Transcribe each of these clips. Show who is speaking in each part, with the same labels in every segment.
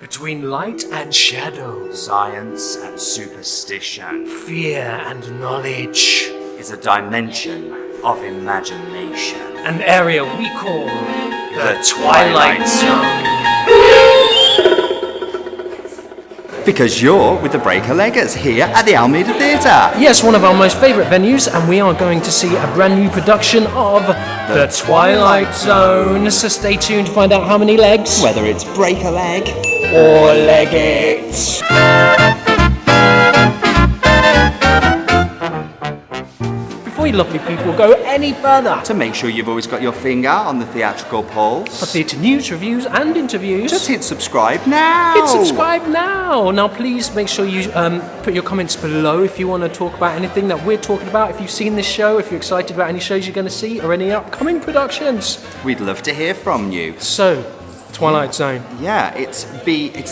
Speaker 1: Between light and shadow,
Speaker 2: Science and superstition
Speaker 1: fear and knowledge,
Speaker 2: is a dimension of imagination.
Speaker 1: an area we call
Speaker 2: The Twilight
Speaker 1: Zone.
Speaker 2: Because you're with the Breaker-Leggers here at the Almeida Theatre.
Speaker 1: Yes, one of our most favourite venues, and we are going to see a brand new production of The Twilight Zone. So stay tuned to find out how many legs
Speaker 2: Whether it's break a leg
Speaker 1: or leg it. Before you lovely people go any further,
Speaker 2: to make sure you've always got your finger on the theatrical pulse.
Speaker 1: for theatre news, reviews and interviews,
Speaker 2: Just hit subscribe now.
Speaker 1: hit subscribe now. Now please make sure you put your comments below if you want to talk about anything that we're talking about, if you've seen this show, if you're excited about any shows you're going to see or any upcoming productions.
Speaker 2: We'd love to hear from you.
Speaker 1: So, Twilight Zone.
Speaker 2: Yeah, it's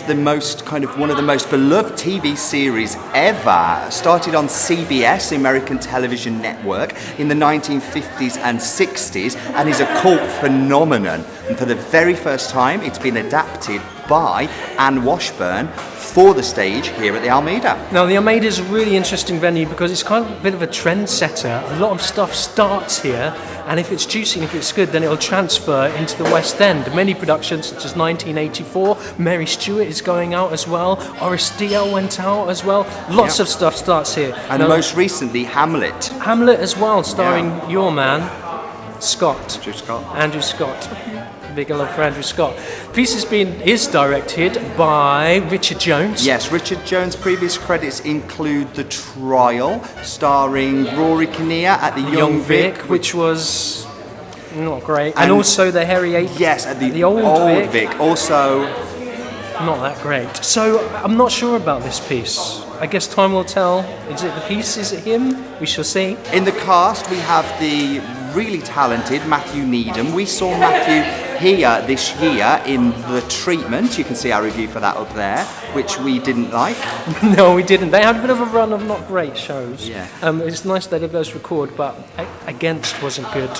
Speaker 2: the most kind of one of the most beloved TV series ever. Started on CBS, the American Television Network, in the 1950s and 60s, and is a cult phenomenon. And for the very first time, it's been adapted by Anne Washburn for the stage here at the Almeida.
Speaker 1: Now, the Almeida is a really interesting venue because it's kind of a bit of a trendsetter. A lot of stuff starts here, and if it's juicy and if it's good, then it'll transfer into the West End. Many productions, such as 1984, Mary Stuart is going out as well, Horace Dio went out as well. Lots of stuff starts here.
Speaker 2: And
Speaker 1: Now,
Speaker 2: most recently, Hamlet.
Speaker 1: Hamlet as well, starring your man, Scott. Andrew Scott. Big love for Andrew Scott. The piece is directed by Richard Jones.
Speaker 2: Yes, Richard Jones' previous credits include The Trial, starring Rory Kinnear at the Young Vic,
Speaker 1: which was not great. And
Speaker 2: And-
Speaker 1: also the Harry Eight.
Speaker 2: Yes, at the
Speaker 1: Old
Speaker 2: Vic. Also,
Speaker 1: Not that great. So I'm not sure about this piece. I guess time will tell. Is it the piece? Is it him? We shall see.
Speaker 2: in the cast, we have the really talented Matthew Needham. We saw Matthew here this year in The Treatment. You can see our review for that up there, which we didn't like.
Speaker 1: No, we didn't. They had a bit of a run of not great shows.
Speaker 2: Yeah.
Speaker 1: It's nice they did those record, but Against wasn't good.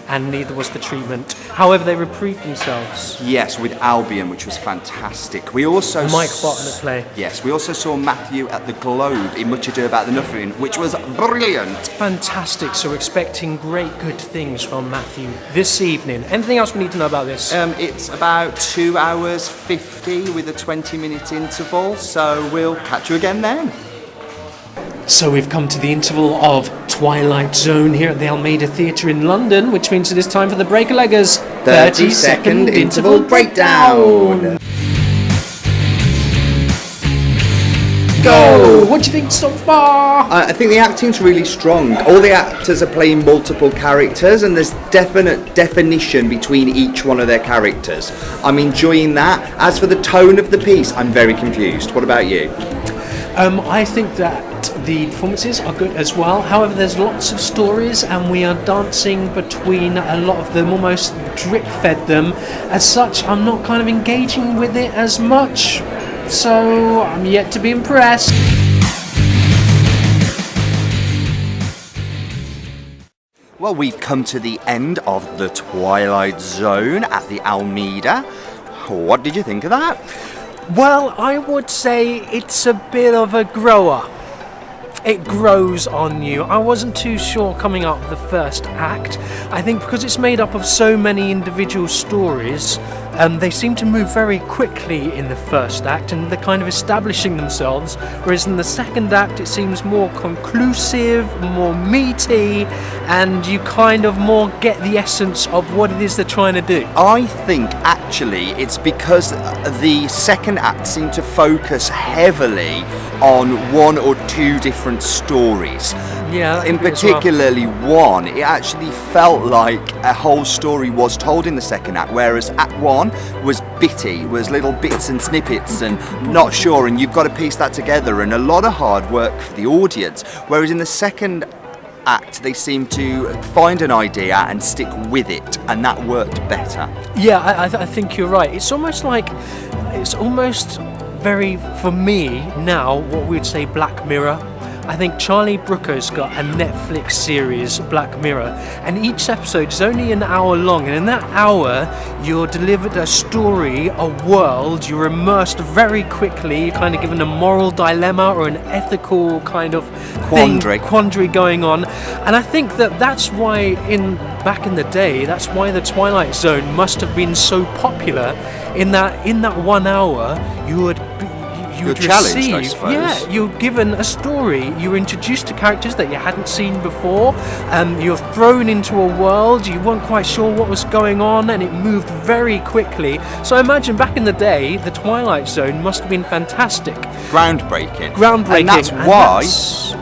Speaker 1: And neither was The Treatment. However, they reproved themselves.
Speaker 2: Yes, with Albion, which was fantastic. We also
Speaker 1: Mike Barton at play.
Speaker 2: Yes, we also saw Matthew at the Globe in Much Ado About the Nothing, which was brilliant.
Speaker 1: Fantastic. So we're expecting great good things from Matthew this evening. Anything else we need to know about this?
Speaker 2: It's about 2 hours 50 with a 20-minute interval, so we'll catch you again then.
Speaker 1: So we've come to the interval of Twilight Zone here at the Almeida Theatre in London, which means it is time for the Breaker-Leggers
Speaker 2: 30-second interval breakdown.
Speaker 1: Go! What do you think so far?
Speaker 2: I think the acting's really strong. All the actors are playing multiple characters, and there's definite definition between each one of their characters. I'm enjoying that. As for the tone of the piece, I'm very confused. What about you?
Speaker 1: I think that the performances are good as well. However, there's lots of stories and we are dancing between a lot of them, almost drip-fed them. As such, I'm not kind of engaging with it as much. So, I'm yet to be impressed.
Speaker 2: Well, we've come to the end of the Twilight Zone at the Almeida. What did you think of that?
Speaker 1: Well, I would say it's a bit of a grower. It grows on you. I wasn't too sure coming up with the first act. I think because it's made up of so many individual stories, they seem to move very quickly in the first act and they're kind of establishing themselves, whereas in the second act it seems more conclusive, more meaty, and you kind of more get the essence of what it is they're trying to do.
Speaker 2: I think actually it's because the second act seemed to focus heavily on one or two different stories.
Speaker 1: Yeah, that
Speaker 2: in
Speaker 1: could be as well.
Speaker 2: particularly one, it actually felt like a whole story was told in the second act, whereas Act 1 was bitty, was little bits and snippets and not sure, and you've got to piece that together, and a lot of hard work for the audience, whereas in the second act they seem to find an idea and stick with it, and that worked better.
Speaker 1: Yeah, I think you're right. It's almost very, for me now, what we would say Black Mirror. I think Charlie Brooker's got a Netflix series, Black Mirror, and each episode is only an hour long, and in that hour you're delivered a story, a world, you're immersed very quickly, you're kind of given a moral dilemma or an ethical kind of quandary going on. And I think that's why back in the day, that's why the Twilight Zone must have been so popular, in that 1 hour you would
Speaker 2: challenged,
Speaker 1: receive,
Speaker 2: I suppose.
Speaker 1: yeah, you're given a story, you're introduced to characters that you hadn't seen before, you're thrown into a world, you weren't quite sure what was going on, and it moved very quickly. So I imagine back in the day, the Twilight Zone must have been fantastic.
Speaker 2: Groundbreaking.
Speaker 1: And
Speaker 2: that's why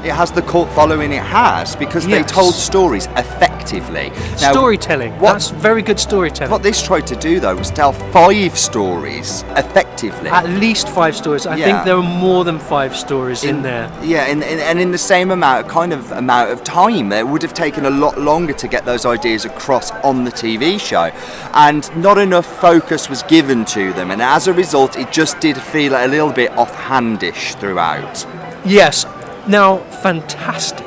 Speaker 2: it has the cult following it has, because they told stories effectively. Now,
Speaker 1: storytelling. That's very good storytelling.
Speaker 2: What this tried to do, though, was tell 5 stories effectively.
Speaker 1: At least 5 stories. I think there were more than 5 stories in there.
Speaker 2: Yeah, and in the same amount of time. It would have taken a lot longer to get those ideas across on the TV show, and not enough focus was given to them, and as a result it just did feel a little bit offhandish throughout.
Speaker 1: Yes. Now, fantastic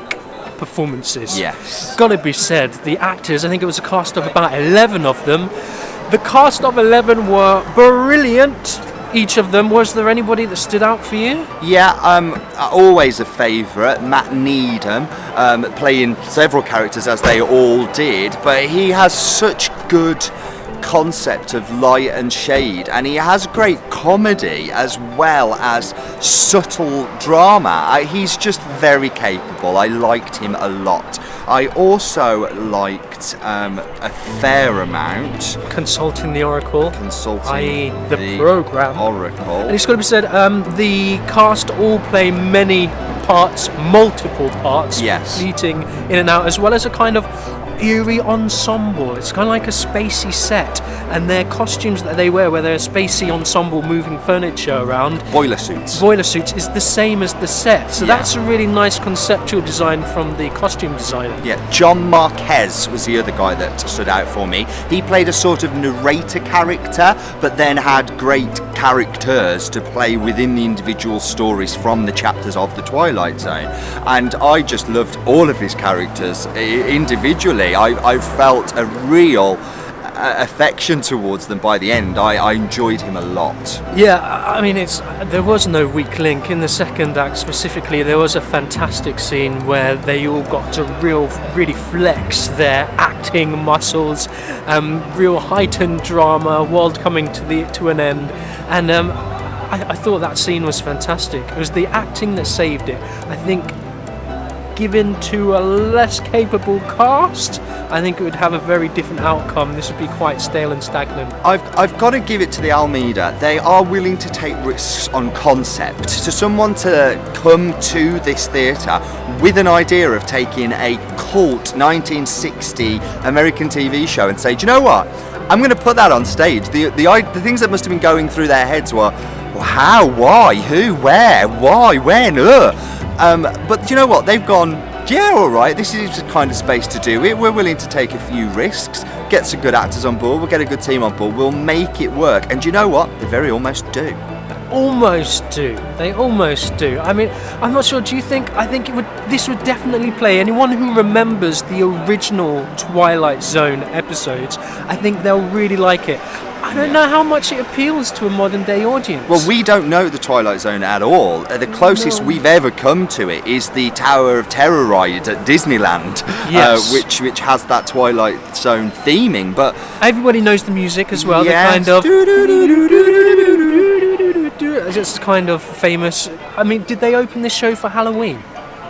Speaker 1: performances.
Speaker 2: Yes.
Speaker 1: Gotta be said, the actors, I think it was a cast of about 11 of them. The cast of 11 were brilliant. Each of them. Was there anybody that stood out for you?
Speaker 2: Yeah, always a favourite, Matt Needham, playing several characters as they all did, but he has such good concept of light and shade, and he has great comedy as well as subtle drama. He's just very capable. I liked him a lot. I also liked a fair amount
Speaker 1: Consulting the Oracle, i.e. the program.
Speaker 2: Oracle.
Speaker 1: And it's got to be said, the cast all play many parts, multiple parts, fleeting in and out, as well as a kind of eerie ensemble. It's kind of like a spacey set, and their costumes that they wear, where they're a spacey ensemble moving furniture around, boiler suits, is the same as the set. So that's a really nice conceptual design from the costume designer.
Speaker 2: Yeah, John Marquez was the other guy that stood out for me. He played a sort of narrator character, but then had great characters to play within the individual stories from the chapters of the Twilight Zone, and I just loved all of his characters individually. I felt a real affection towards them by the end. I enjoyed him a lot.
Speaker 1: Yeah, I mean, there was no weak link in the second act specifically. There was a fantastic scene where they all got to really flex their acting muscles, real heightened drama, world coming to an end, and I thought that scene was fantastic. It was the acting that saved it. I think given to a less capable cast, I think it would have a very different outcome. This would be quite stale and stagnant.
Speaker 2: I've got to give it to the Almeida. They are willing to take risks on concept. To someone to come to this theatre with an idea of taking a cult 1960 American TV show and say, do you know what? I'm going to put that on stage. The things that must have been going through their heads were, well, how, why, who, where, why, when, but you know what? They've gone, yeah, all right, this is the kind of space to do it. We're willing to take a few risks, get some good actors on board, we'll get a good team on board, we'll make it work. And you know what? They very almost do.
Speaker 1: They almost do. I mean, I'm not sure. Do you think? I think this would definitely play. Anyone who remembers the original Twilight Zone episodes, I think they'll really like it. I don't know how much it appeals to a modern day audience.
Speaker 2: Well, we don't know the Twilight Zone at all. The closest we've ever come to it is the Tower of Terror ride at Disneyland, which has that Twilight Zone theming. But
Speaker 1: everybody knows the music as well.
Speaker 2: Yes.
Speaker 1: The kind of it's kind of famous. I mean, did they open this show for Halloween?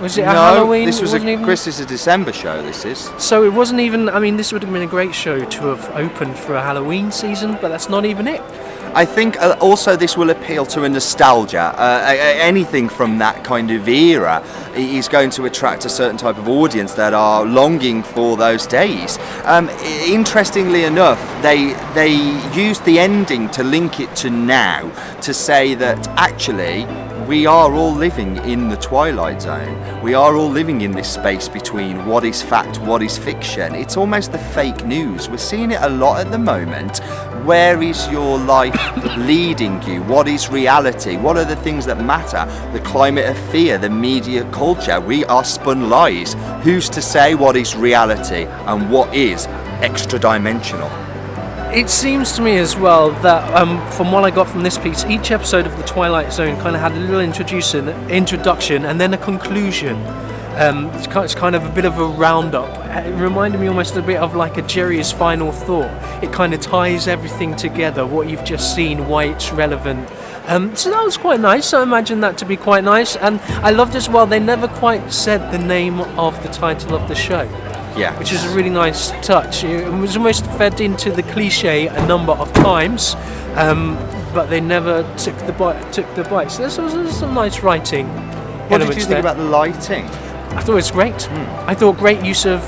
Speaker 1: Was it a Halloween?
Speaker 2: This was a December show, this is.
Speaker 1: So it wasn't even, I mean, this would have been a great show to have opened for a Halloween season, but that's not even it.
Speaker 2: I think also this will appeal to a nostalgia. Anything from that kind of era is going to attract a certain type of audience that are longing for those days. Interestingly enough, they used the ending to link it to now, to say that actually we are all living in the Twilight Zone. We are all living in this space between what is fact, what is fiction. It's almost the fake news. We're seeing it a lot at the moment Where is your life leading you? What is reality? What are the things that matter? The climate of fear, the media culture. We are spun lies. Who's to say what is reality and what is extra dimensional?
Speaker 1: It seems to me as well that from what I got from this piece, each episode of the Twilight Zone kind of had a little introduction and then a conclusion. It's kind of a bit of a roundup. It reminded me almost a bit of like a Jerry's final thought. It kind of ties everything together, what you've just seen, why it's relevant. So that was quite nice. I imagine that to be quite nice. And I loved as well, they never quite said the name of the title of the show.
Speaker 2: Yeah.
Speaker 1: Which is a really nice touch. It was almost fed into the cliche a number of times, but they never took the bite. So this was some nice writing.
Speaker 2: What did you think about the lighting?
Speaker 1: I thought it was great. I thought great use of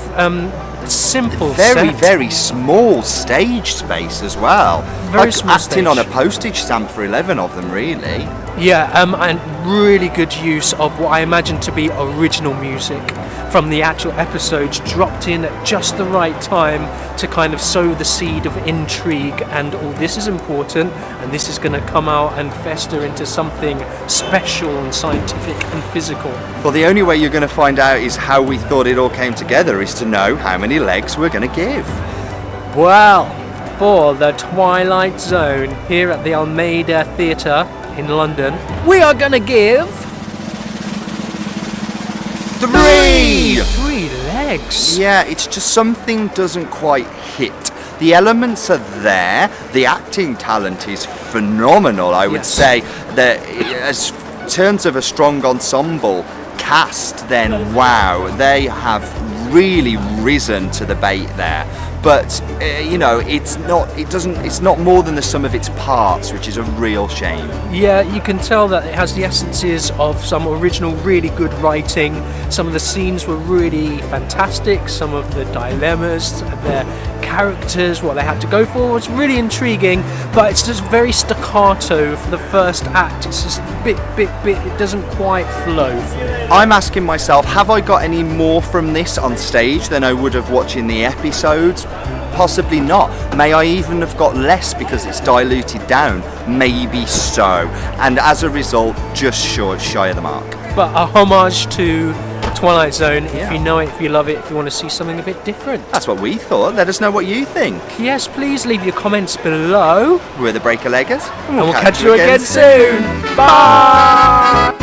Speaker 1: simple
Speaker 2: very small stage space as well.
Speaker 1: Very small
Speaker 2: acting
Speaker 1: stage.
Speaker 2: on a postage stamp for 11 of them, really.
Speaker 1: Yeah, and really good use of what I imagine to be original music from the actual episodes, dropped in at just the right time to kind of sow the seed of intrigue and, oh, this is important and this is going to come out and fester into something special and scientific and physical.
Speaker 2: Well, the only way you're going to find out is how we thought it all came together is to know how many legs we're going to give.
Speaker 1: Well, for the Twilight Zone here at the Almeida Theatre in London, we are going to give... Three legs.
Speaker 2: Yeah, it's just something doesn't quite hit. The elements are there. The acting talent is phenomenal, I would say. That as terms of a strong ensemble cast, then wow, they have really risen to the bait there. But it's not more than the sum of its parts, which is a real shame.
Speaker 1: Yeah, you can tell that it has the essences of some original really good writing. Some of the scenes were really fantastic. Some of the dilemmas, their characters, what they had to go for was really intriguing, but it's just very staccato for the first act. It's just bit, it doesn't quite flow for me.
Speaker 2: I'm asking myself, have I got any more from this on stage than I would have watching the episodes? Possibly not. May I even have got less because it's diluted down? Maybe so. And as a result, just shy of the mark.
Speaker 1: But a homage to Twilight Zone, if you know it, if you love it, if you want to see something a bit different.
Speaker 2: That's what we thought. Let us know what you think.
Speaker 1: Yes, please leave your comments below.
Speaker 2: We're the Breaker Leggers.
Speaker 1: And we'll catch you again soon. Bye!